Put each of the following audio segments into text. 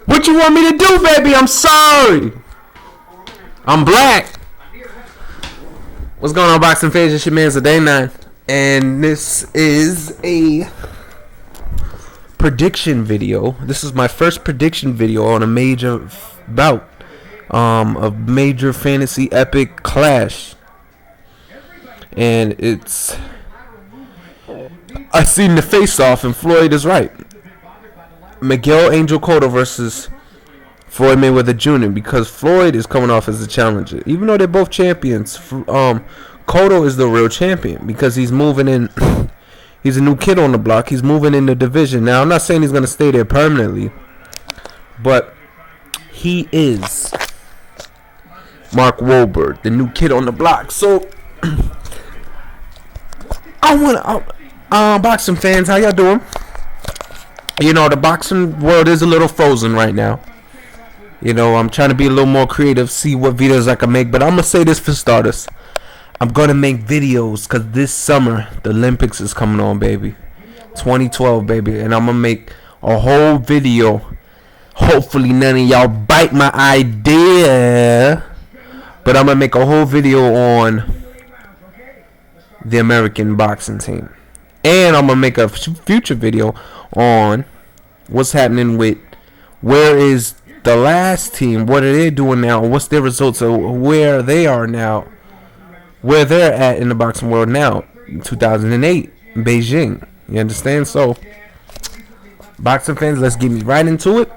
What you want me to do, baby? I'm sorry. I'm black. What's going on, boxing fans? It's your man's a day 9, and this is a prediction video. This is my first prediction video on a major bout, a major fantasy epic clash, and it's. I seen the face off, and Floyd is right. Miguel Angel Cotto versus Floyd Mayweather Jr. because Floyd is coming off as a challenger. Even though they're both champions, Cotto is the real champion because he's moving in. He's a new kid on the block. He's moving in the division. Now, I'm not saying he's going to stay there permanently, but he is Mark Wahlberg, the new kid on the block. So, I want to... boxing fans, how y'all doing? You know, the boxing world is a little frozen right now. You know, I'm trying to be a little more creative, see what videos I can make. But I'm going to say this for starters. I'm going to make videos because this summer, the Olympics is coming on, baby. 2012, baby. And I'm going to make a whole video. Hopefully none of y'all bite my idea. But I'm going to make a whole video on the American boxing team. And I'm going to make a future video on what's happening with where is the last team, what are they doing now, what's their results of where they are now, where they're at in the boxing world now, 2008, Beijing. You understand? So, boxing fans, let's get me right into it.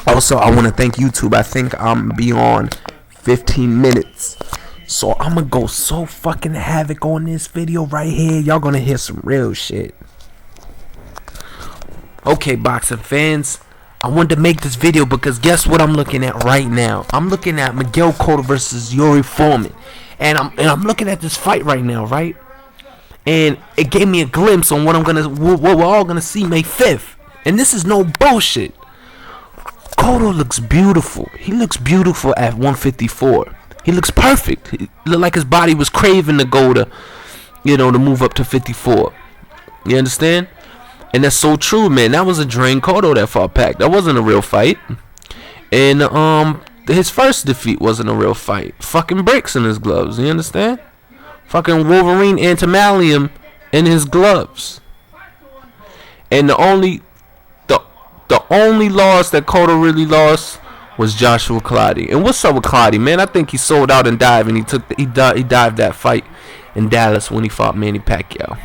Also, I want to thank YouTube. I think I'm beyond 15 minutes. So I'm going to go so fucking havoc on this video right here. Y'all going to hear some real shit. Okay, boxing fans. I wanted to make this video because guess what I'm looking at right now? I'm looking at Miguel Cotto versus Yuri Foreman. And I'm looking at this fight right now, right? And it gave me a glimpse on what we're all going to see May 5th. And this is no bullshit. Cotto looks beautiful. He looks beautiful at 154. He looks perfect. He looked like his body was craving to go to, to move up to 54. You understand? And that's so true, man. That was a drain Cotto that fought Pac. That wasn't a real fight. And his first defeat wasn't a real fight. Fucking bricks in his gloves. You understand? Fucking Wolverine antimalium in his gloves. And the only loss that Cotto really lost was Joshua Clottey. And what's up with Clottey, man? I think he sold out and dived, and he dived that fight in Dallas when he fought Manny Pacquiao.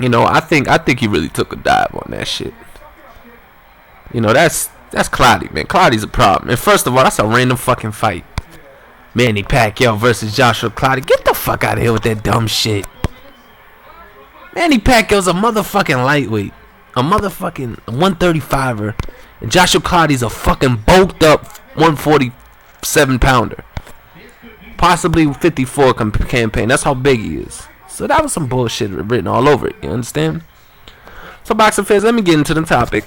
I think he really took a dive on that shit. That's Clottey, man. Clottey's a problem. And first of all, that's a random fucking fight. Manny Pacquiao versus Joshua Clottey. Get the fuck out of here with that dumb shit. Manny Pacquiao's a motherfucking lightweight. A motherfucking 135er. And Joshua Clottey's a fucking bulked up 147 pounder. Possibly 54 campaign. That's how big he is. So that was some bullshit written all over it. You understand? So boxing fans, let me get into the topic.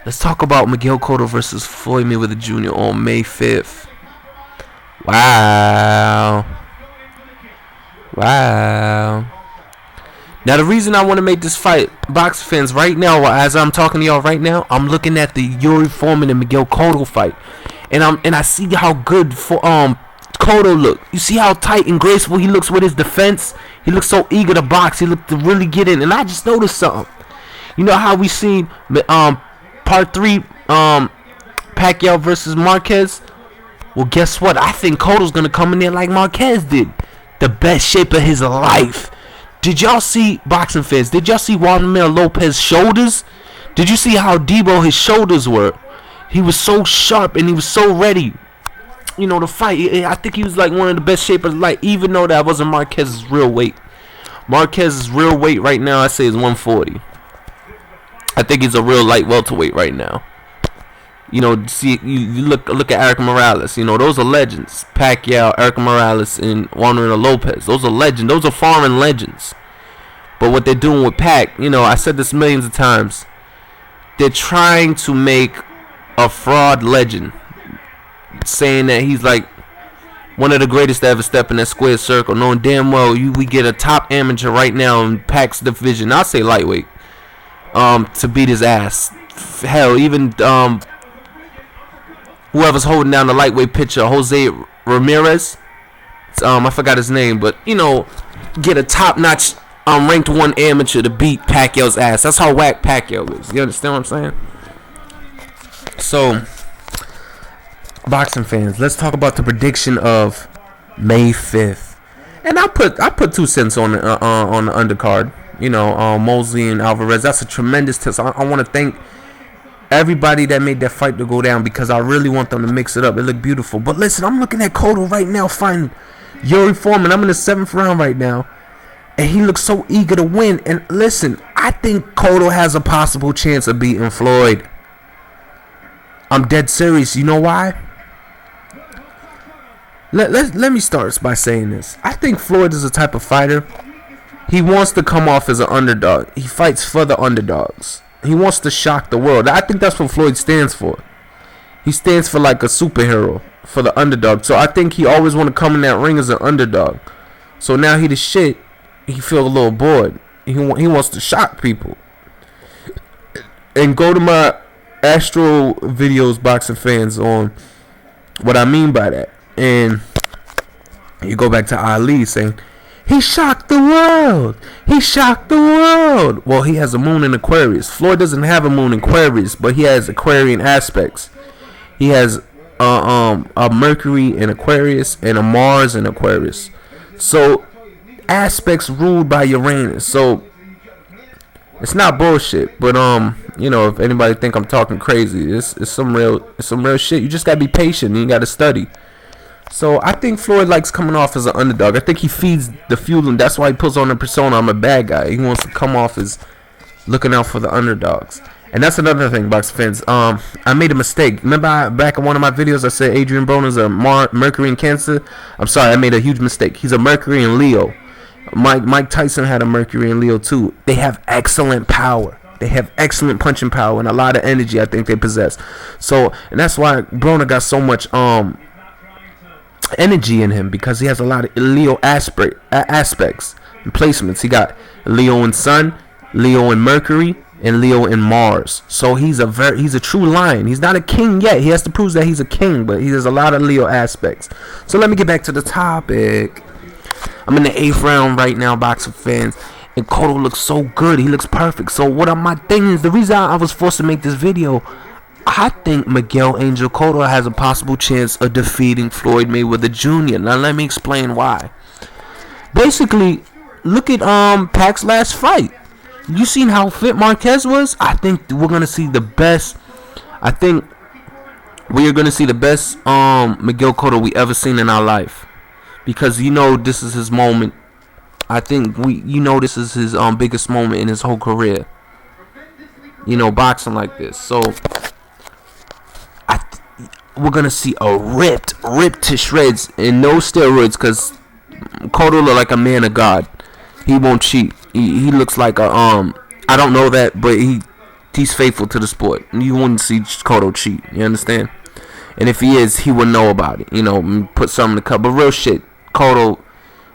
Let's talk about Miguel Cotto versus Floyd Mayweather Jr. on May 5th. Wow. Now the reason I want to make this fight, boxing fans, right now, as I'm talking to y'all right now, I'm looking at the Yuri Foreman and Miguel Cotto fight, and I see how good Cotto look. You see how tight and graceful he looks with his defense. He looks so eager to box. He looked to really get in, and I just noticed something. You know how we seen part 3 Pacquiao versus Marquez? Well, guess what? I think Cotto's gonna come in there like Marquez did, the best shape of his life. Did y'all see, boxing fans, did y'all see Waldemar Lopez's shoulders? Did you see how Debo his shoulders were? He was so sharp and he was so ready, to fight. I think he was like one of the best shapers, even though that wasn't Marquez's real weight. Marquez's real weight right now, I say, is 140. I think he's a real light welterweight right now. See, you look at Eric Morales. Those are legends. Pacquiao, Eric Morales, and Waldemar Lopez. Those are legends. Those are foreign legends. But what they're doing with Pac, I said this millions of times. They're trying to make a fraud legend, saying that he's like one of the greatest to ever step in that square circle, knowing damn well we get a top amateur right now in Pac's division. I'll say lightweight. To beat his ass hell, even whoever's holding down the lightweight pitcher, Jose Ramirez. I forgot his name, but get a top-notch ranked 1 amateur to beat Pacquiao's ass. That's how whack Pacquiao is. You understand what I'm saying? So, boxing fans, let's talk about the prediction of May 5th. And I put 2 cents on the undercard. Mosley and Alvarez. That's a tremendous test. I want to thank everybody that made that fight to go down, because I really want them to mix it up. It looked beautiful. But listen, I'm looking at Cotto right now fighting Yuri Foreman. I'm in the 7th round right now, and he looks so eager to win. And listen, I think Cotto has a possible chance of beating Floyd. I'm dead serious. You know why? Let me start by saying this. I think Floyd is the type of fighter, he wants to come off as an underdog. He fights for the underdogs. He wants to shock the world. I think that's what Floyd stands for. He stands for like a superhero, for the underdog. So I think he always want to come in that ring as an underdog. So now he the shit, he feel a little bored. He wants to shock people. And go to my Astro videos, boxing fans, on what I mean by that. And you go back to Ali saying, he shocked the world. He shocked the world. Well, he has a moon in Aquarius. Floyd doesn't have a moon in Aquarius, but he has Aquarian aspects. He has a Mercury in Aquarius and a Mars in Aquarius. So aspects ruled by Uranus. So it's not bullshit. But if anybody think I'm talking crazy, it's some real shit. You just gotta be patient and you gotta study. So I think Floyd likes coming off as an underdog. I think he feeds the fuel, and that's why he puts on the persona, I'm a bad guy. He wants to come off as looking out for the underdogs. And that's another thing, boxing fans. I made a mistake. Remember back in one of my videos I said Adrian Broner's a Mercury in Cancer? I'm sorry, I made a huge mistake. He's a Mercury in Leo. Mike Tyson had a Mercury in Leo too. They have excellent power. They have excellent punching power and a lot of energy, I think they possess. So, and that's why Broner got so much energy in him, because he has a lot of Leo aspects and placements. He got Leo in Sun, Leo in Mercury, and Leo in Mars. So he's a true lion. He's not a king yet. He has to prove that he's a king, but he has a lot of Leo aspects. So let me get back to the topic. I'm in the 8th round right now, boxing fans, and Cotto looks so good. He looks perfect. So what are my things? The reason I was forced to make this video, I think Miguel Angel Cotto has a possible chance of defeating Floyd Mayweather Jr. Now let me explain why. Basically, look at Pac's last fight. You seen how fit Marquez was? I think we're gonna see the best. I think we are gonna see the best Miguel Cotto we ever seen in our life, because this is his moment. I think this is his biggest moment in his whole career. Boxing like this. So we're gonna see a ripped to shreds, and no steroids, because Cotto look like a man of God. He won't cheat. He looks like a I don't know that, but he's faithful to the sport. You wouldn't see Cotto cheat. You understand? And if he is, he would know about it. Put something in the cup. But real shit, Cotto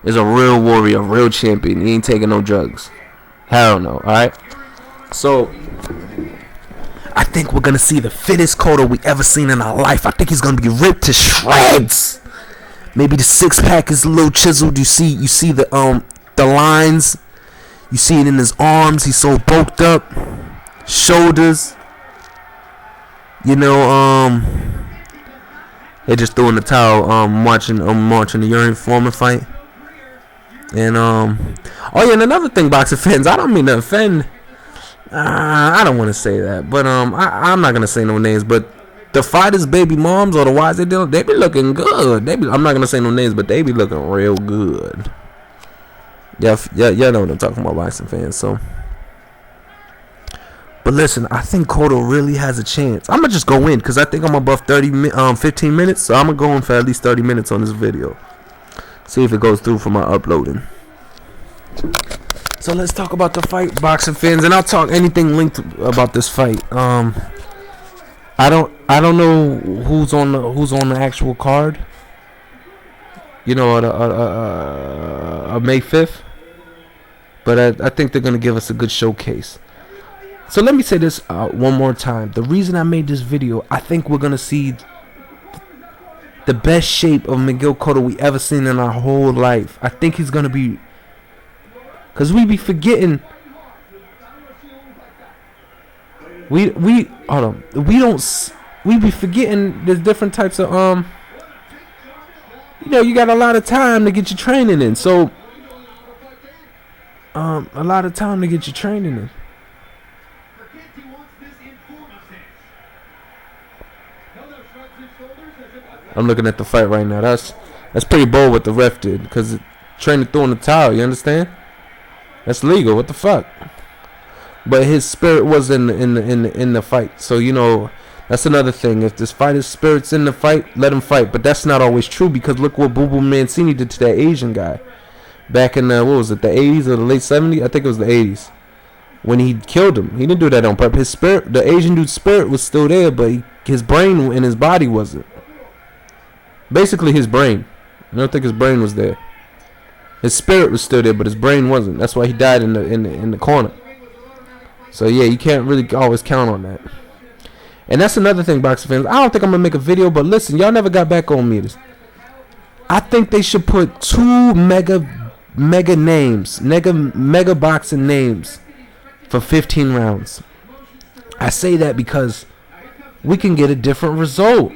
is a real warrior, a real champion. He ain't taking no drugs. Hell no. All right. So I think we're gonna see the fittest Cotto we ever seen in our life. I think he's gonna be ripped to shreds. Maybe the 6-pack is a little chiseled. You see the lines. You see it in his arms. He's so bulked up. Shoulders. They just threw in the towel. I'm watching the Yuri Foreman fight. And and another thing, boxing fans, I don't mean to offend. I don't want to say that, but I'm not gonna say no names. But the fighters' baby moms or the wives they be looking good. I'm not gonna say no names, but they be looking real good. Yeah, y'all know what I'm talking about, boxing fans. So, but listen, I think Cotto really has a chance. I'm gonna just go in because I think I'm above 15 minutes, so I'm gonna go in for at least 30 minutes on this video. See if it goes through for my uploading. So let's talk about the fight, boxing fans, and I'll talk anything linked about this fight. I don't know who's on the actual card. May 5th. But I think they're gonna give us a good showcase. So let me say this one more time. The reason I made this video, I think we're gonna see the best shape of Miguel Cotto we ever seen in our whole life. I think he's gonna be, cause we be forgetting. We hold on. We be forgetting there's different types of you got a lot of time to get your training in. So a lot of time to get your training in. I'm looking at the fight right now. That's pretty bold what the ref did, because training throwing the towel. You understand? That's legal. What the fuck? But his spirit was in the fight. So that's another thing. If this fighter's spirit's in the fight, let him fight. But that's not always true, because look what Boo Boo Mancini did to that Asian guy back in the 80s or the late 70s. I think it was the 80s when he killed him. He didn't do that on purpose. His spirit, the Asian dude's spirit, was still there, but his brain and his body wasn't. Basically, his brain. I don't think his brain was there. His spirit was still there, but his brain wasn't. That's why he died in the corner. So yeah, you can't really always count on that. And that's another thing, boxing fans. I don't think I'm gonna make a video, but listen, y'all never got back on me. I think they should put 2 mega names, mega boxing names for 15 rounds. I say that because we can get a different result.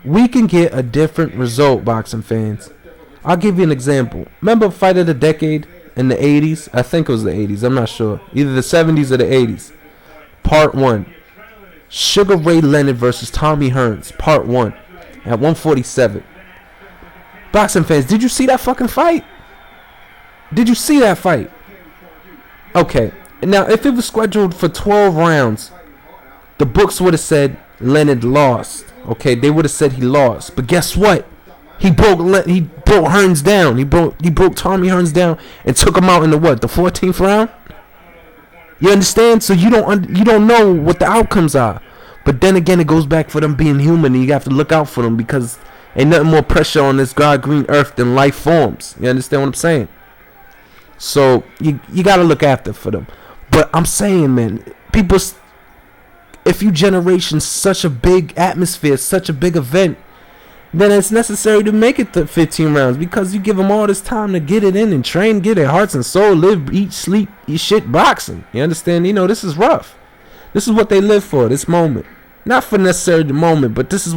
We can get a different result, boxing fans. I'll give you an example. Remember Fight of the Decade in the 80s? I think it was the 80s. I'm not sure. Either the 70s or the 80s. Part 1. Sugar Ray Leonard versus Tommy Hearns. Part 1. At 147. Boxing fans, did you see that fucking fight? Did you see that fight? Okay. Now, if it was scheduled for 12 rounds, the books would have said Leonard lost. Okay, they would have said he lost. But guess what? He broke Hearns down. He broke Tommy Hearns down and took him out in the 14th round? You understand? So you don't know what the outcomes are. But then again, it goes back for them being human, and you have to look out for them, because ain't nothing more pressure on this God green earth than life forms. You understand what I'm saying? So you got to look after for them. But I'm saying, man, people, if you generation such a big atmosphere, such a big event, then it's necessary to make it to 15 rounds, because you give them all this time to get it in and train, get their hearts and soul, live, eat, sleep, eat shit boxing. You understand? This is rough. This is what they live for, this moment. Not for necessarily the moment, but this is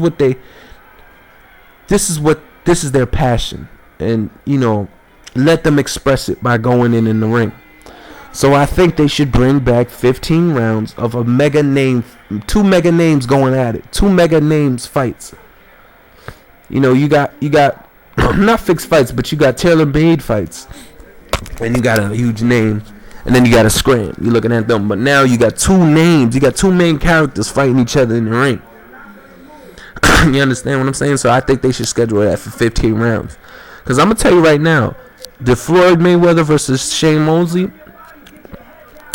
their passion. And, let them express it by going in the ring. So I think they should bring back 15 rounds of a mega name, 2 mega names going at it, 2 mega names fights. You got not fixed fights, but you got tailor-made fights, and you got a huge name, and then you got a scram. You're looking at them, but now you got 2 names. You got 2 main characters fighting each other in the ring. You understand what I'm saying? So I think they should schedule that for 15 rounds. Because I'm gonna tell you right now, the Floyd Mayweather versus Shane Mosley,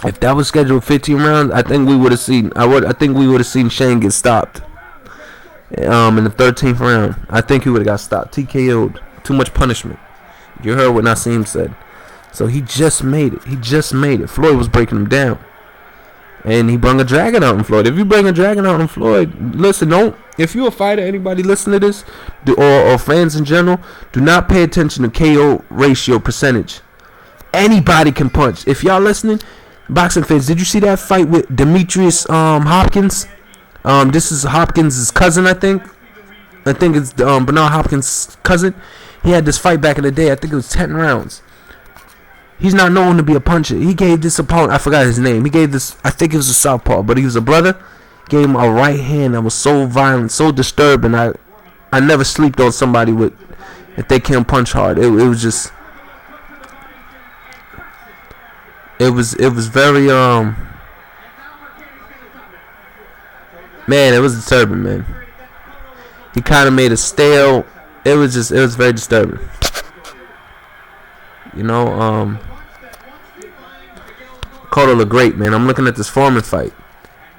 if that was scheduled 15 rounds, I think we would have seen. I think we would have seen Shane get stopped. In the 13th round, I think he would have got stopped. TKO'd. Too much punishment. You heard what Nassim said. So he just made it. Floyd was breaking him down. And he brought a dragon out in Floyd. If you bring a dragon out in Floyd, listen, don't. If you're a fighter, anybody listen to this, or fans in general, do not pay attention to KO ratio percentage. Anybody can punch. If y'all listening, boxing fans, did you see that fight with Demetrius Hopkins? This is Hopkins' cousin, I think. I think it's Bernard Hopkins' cousin. He had this fight back in the day. I think it was 10 rounds. He's not known to be a puncher. He gave this opponent, I forgot his name. He gave this, I think it was a southpaw, but he was a brother. Gave him a right hand that was so violent, so disturbing. I never slept on somebody if they can't punch hard. It was just, it was very man, it was disturbing, man. He kind of made a stale. It was very disturbing. Cotto looked great, man. I'm looking at this Foreman fight,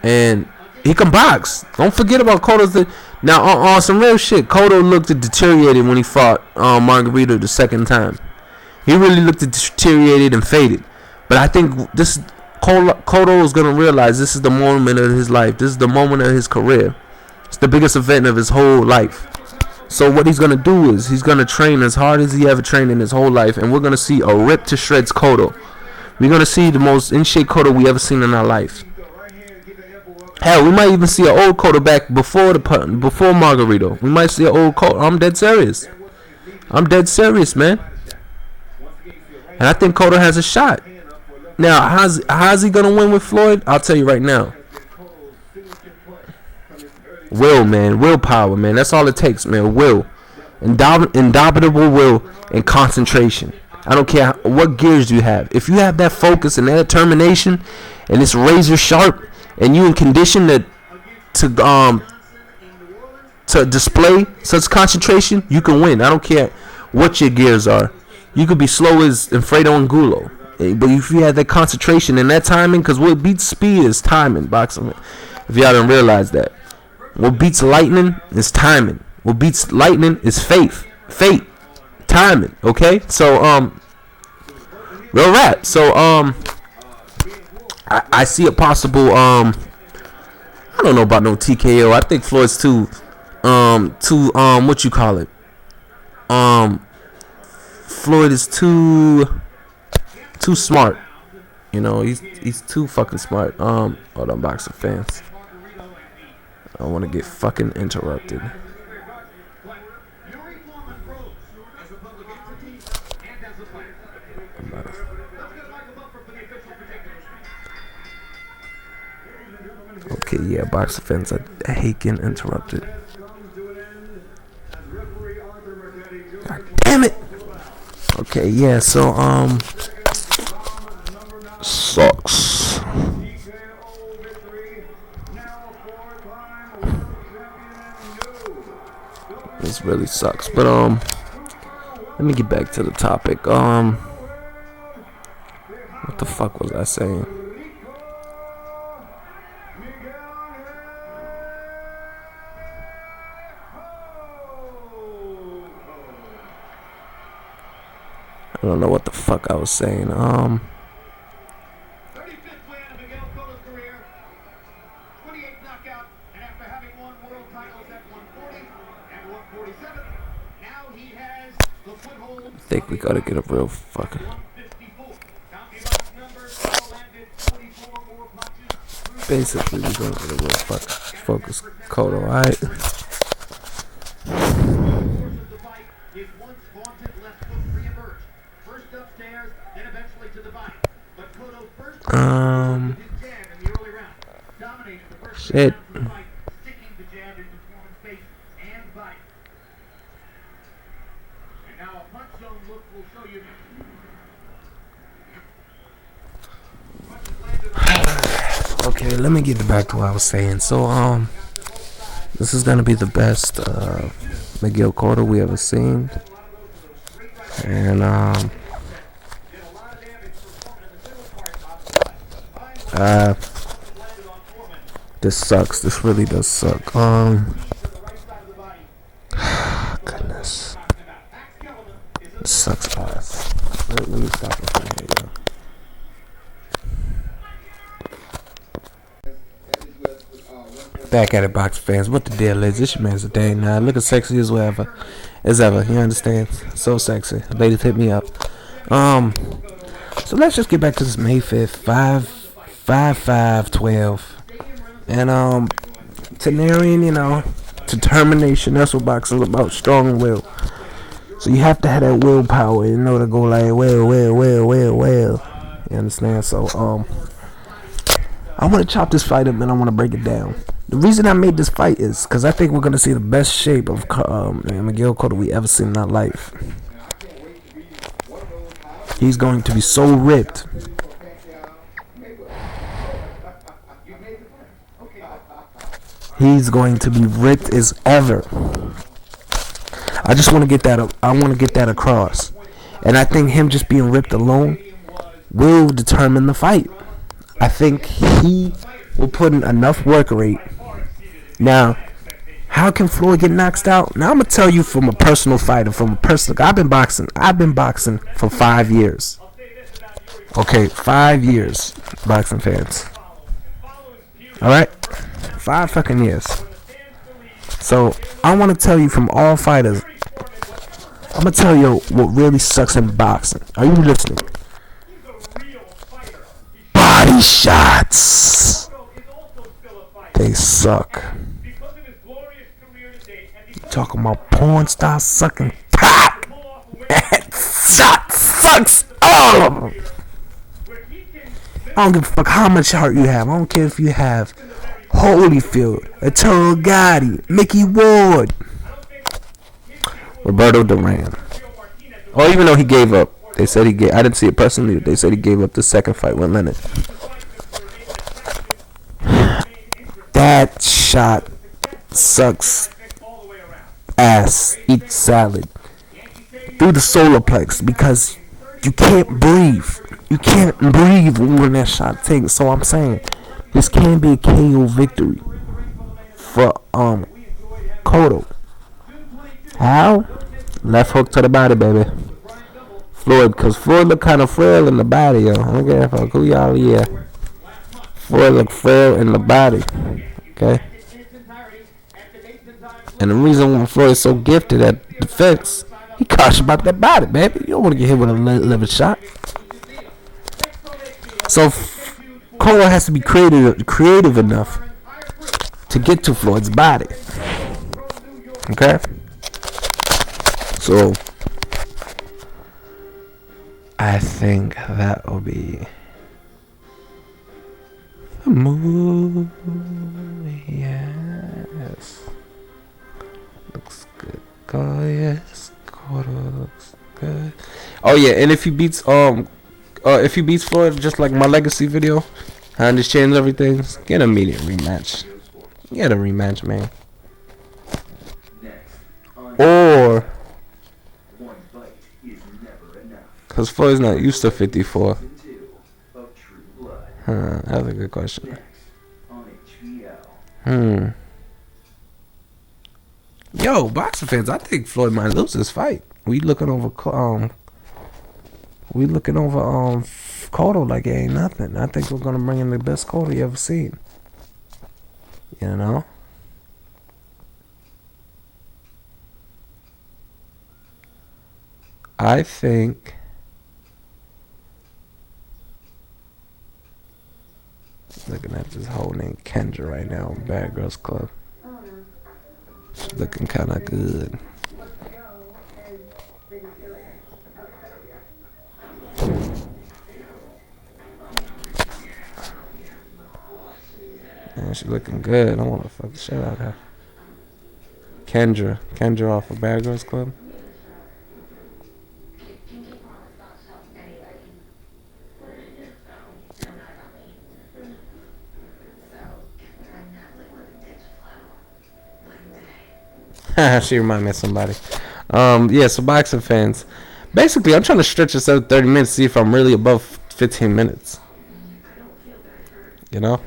and he can box. Don't forget about Cotto's. Now, on some real shit, Cotto looked deteriorated when he fought Margarito the second time. He really looked deteriorated and faded. But I think this Cotto is gonna realize this is the moment of his life. This is the moment of his career. It's the biggest event of his whole life. So what he's gonna do is he's gonna train as hard as he ever trained in his whole life, and we're gonna see a ripped to shreds Cotto. We're gonna see the most in shape Cotto we ever seen in our life. Hell, we might even see an old Cotto back before Margarito. We might see an old Cotto. I'm dead serious. I'm dead serious, man. And I think Cotto has a shot. Now, how's he gonna win with Floyd? I'll tell you right now. Will, man, willpower, man. That's all it takes, man. Will, indomitable will, and concentration. I don't care what gears you have. If you have that focus and that determination, and it's razor sharp, and you in condition to display such concentration, you can win. I don't care what your gears are. You could be slow as Alfredo Angulo, but if you have that concentration and that timing, because what beats speed is timing, boxing. If y'all didn't realize that, what beats lightning is timing. What beats lightning is fate, timing. Okay, so real rap. So I see a possible I don't know about no TKO. I think Floyd's too what you call it, Floyd is too smart. You know, he's too fucking smart. Hold on, boxing fans. I don't want to get fucking interrupted. Okay, yeah, boxing fans, I hate getting interrupted. God damn it. Okay, yeah, so sucks. This really sucks. But let me get back to the topic. What the fuck was I saying? I don't know what the fuck I was saying. 35th win of Miguel Cotto's career, 28th knockout, and after having won world titles at 140 and 147, now he has the foothold. I think we gotta get a real fucking. Basically, we're gonna get a real fucking focus Cotto, alright? Shit. Okay, let me get back to what I was saying. So, this is gonna be the best Miguel Cotto we ever seen, and this sucks. This really does suck. Goodness, this sucks ass. Let me stop it from here, yo. Back at it, box fans. What the deal is? This your man's a day now. Looking sexy as ever. You understand? So sexy. Ladies, hit me up. So let's just get back to this May 5th, 5/5/12, and Tenarian, you know, determination. That's what boxing is about. Strong will. So you have to have that willpower, you know, to go like well. You understand? So I want to chop this fight up and I want to break it down. The reason I made this fight is because I think we're gonna see the best shape of Miguel Cotto we ever seen in our life. He's going to be so ripped. He's going to be ripped as ever. I just want to get that up. I want to get that across. And I think him just being ripped alone will determine the fight. I think he will put in enough work rate. Now, how can Floyd get knocked out? Now I'm gonna tell you from a personal fighter, I've been boxing for 5 years. Okay, 5 years, boxing fans. Alright? 5 fucking years. So, I want to tell you from all fighters, I'm going to tell you what really sucks in boxing. Are you listening? Body shots. They suck. You talking about porn star sucking cock? That sucks all of them. I don't give a fuck how much heart you have. I don't care if you have Holyfield, Eternal Gotti, Mickey Ward, Roberto Duran. Or even though he gave up. They said he gave. I didn't see it personally. They said he gave up the second fight with Leonard. That shot sucks ass. Eat salad through the solar plex because you can't breathe. You can't breathe when that shot takes. So I'm saying this can be a KO victory for Cotto. How? Left hook to the body, baby. Floyd, because Floyd look kind of frail in the body, yo. I don't give a fuck who y'all, yeah. Floyd look frail in the body. Okay? And the reason why Floyd is so gifted at defense, he cautious about that body, baby. You don't want to get hit with a liver shot. So Cotto has to be creative enough to get to Floyd's body. Okay? So I think that will be a move. Yes. Looks good. Oh yes. Cotto looks good. Oh yeah, and if he beats Floyd, just like my legacy video, I just change everything. Get an immediate rematch. Get a rematch, man. Or because Floyd's not used to 54. That's a good question. Yo, boxing fans, I think Floyd might lose this fight. We looking over Cotto like it ain't nothing. I think we're gonna bring in the best Cotto you ever seen. You know? I think looking at this whole named Kendra right now, Bad Girls Club. She's looking kind of good. Man, she's looking good. I want to fuck the shit out of her. Kendra off of Bad Girls Club. She remind me of somebody. Yeah, so boxing fans. Basically, I'm trying to stretch this out 30 minutes, see if I'm really above 15 minutes. You know?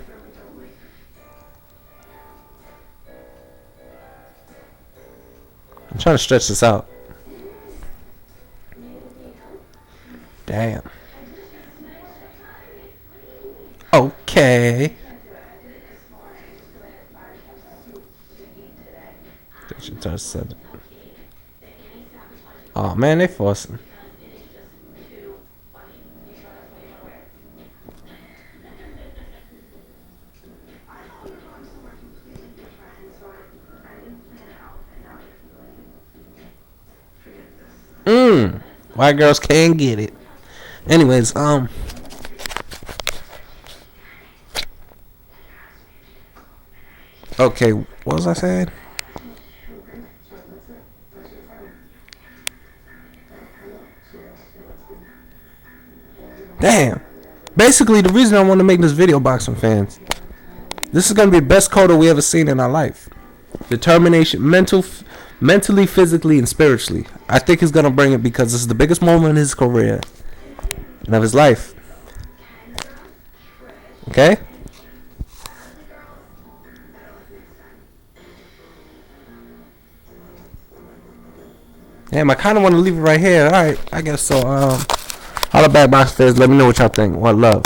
I'm trying to stretch this out. Damn. Okay. They should touch 7. Oh man, they forcing. White girls can get it. Anyways, okay, what was I saying? Damn. Basically, the reason I want to make this video, boxing fans, this is going to be the best Cotto we ever seen in our life. Determination, mentally, physically, and spiritually. I think he's going to bring it because this is the biggest moment in his career and of his life. Okay? Damn, I kind of want to leave it right here. Alright, I guess so. Holla back, box fans. Let me know what y'all think. What love.